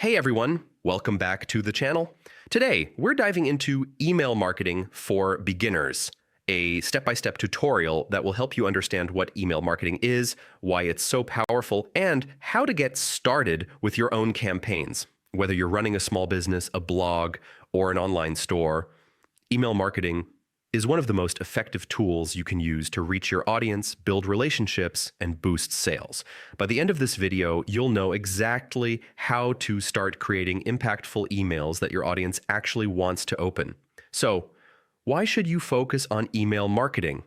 Hey everyone, welcome back to the channel. Today, we're diving into email marketing for beginners, a step-by-step tutorial that will help you understand what email marketing is, why it's so powerful, and how to get started with your own campaigns. Whether you're running a small business, a blog, or an online store, email marketing is one of the most effective tools you can use to reach your audience, build relationships, and boost sales. By the end of this video, you'll know exactly how to start creating impactful emails that your audience actually wants to open. So, why should you focus on email marketing?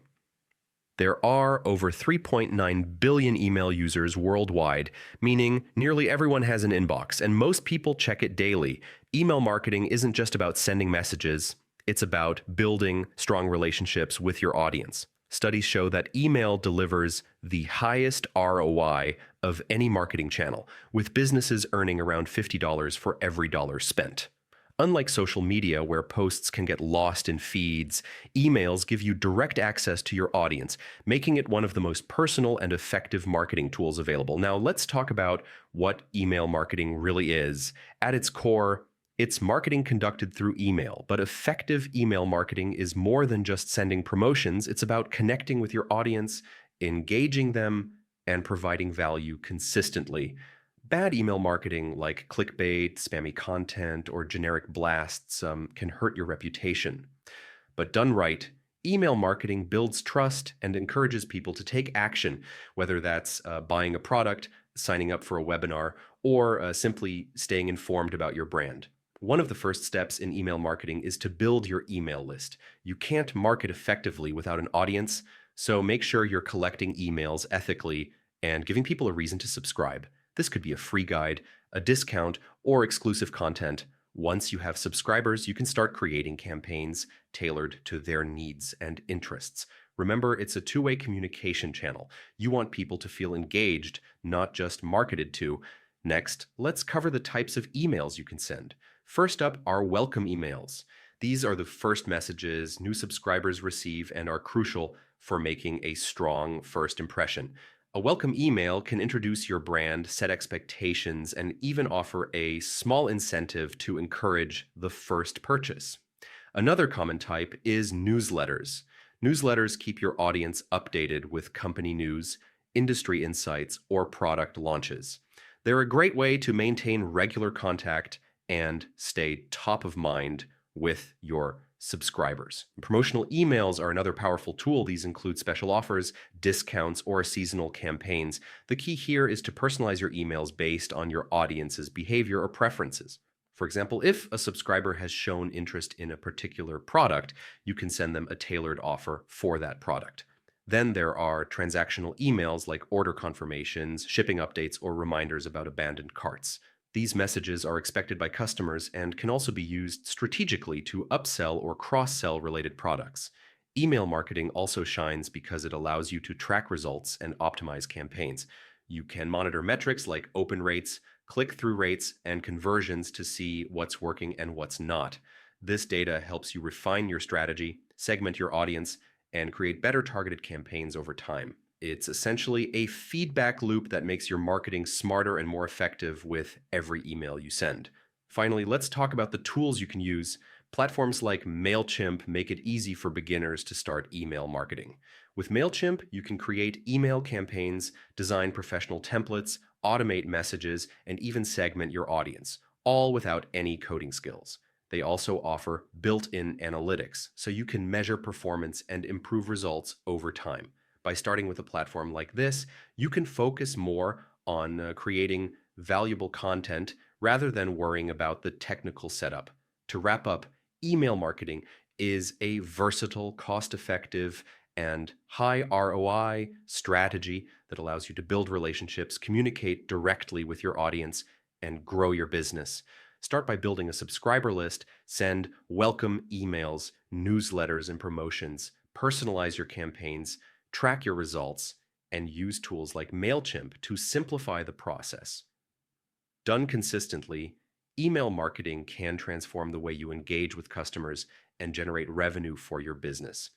There are over 3.9 billion email users worldwide, meaning nearly everyone has an inbox, and most people check it daily. Email marketing isn't just about sending messages. It's about building strong relationships with your audience. Studies show that email delivers the highest ROI of any marketing channel, with businesses earning around $50 for every dollar spent. Unlike social media, where posts can get lost in feeds, emails give you direct access to your audience, making it one of the most personal and effective marketing tools available. Now, let's talk about what email marketing really is. At its core, it's marketing conducted through email, but effective email marketing is more than just sending promotions. It's about connecting with your audience, engaging them, and providing value consistently. Bad email marketing like clickbait, spammy content, or generic blasts can hurt your reputation. But done right, email marketing builds trust and encourages people to take action, whether that's buying a product, signing up for a webinar, or simply staying informed about your brand. One of the first steps in email marketing is to build your email list. You can't market effectively without an audience, so make sure you're collecting emails ethically and giving people a reason to subscribe. This could be a free guide, a discount, or exclusive content. Once you have subscribers, you can start creating campaigns tailored to their needs and interests. Remember, it's a two-way communication channel. You want people to feel engaged, not just marketed to. Next, let's cover the types of emails you can send. First up are welcome emails. These are the first messages new subscribers receive and are crucial for making a strong first impression. A welcome email can introduce your brand, set expectations, and even offer a small incentive to encourage the first purchase. Another common type is newsletters. Newsletters keep your audience updated with company news, industry insights, or product launches. They're a great way to maintain regular contact and stay top of mind with your subscribers. Promotional emails are another powerful tool. These include special offers, discounts, or seasonal campaigns. The key here is to personalize your emails based on your audience's behavior or preferences. For example, if a subscriber has shown interest in a particular product, you can send them a tailored offer for that product. Then there are transactional emails like order confirmations, shipping updates, or reminders about abandoned carts. These messages are expected by customers and can also be used strategically to upsell or cross-sell related products. Email marketing also shines because it allows you to track results and optimize campaigns. You can monitor metrics like open rates, click-through rates, and conversions to see what's working and what's not. This data helps you refine your strategy, segment your audience, and create better targeted campaigns over time. It's essentially a feedback loop that makes your marketing smarter and more effective with every email you send. Finally, let's talk about the tools you can use. Platforms like MailChimp make it easy for beginners to start email marketing. With MailChimp, you can create email campaigns, design professional templates, automate messages, and even segment your audience, all without any coding skills. They also offer built-in analytics, so you can measure performance and improve results over time. By starting with a platform like this, you can focus more on creating valuable content rather than worrying about the technical setup. To wrap up, email marketing is a versatile, cost-effective, and high ROI strategy that allows you to build relationships, communicate directly with your audience, and grow your business. Start by building a subscriber list, send welcome emails, newsletters, and promotions, personalize your campaigns, track your results, and use tools like MailChimp to simplify the process. Done consistently, email marketing can transform the way you engage with customers and generate revenue for your business.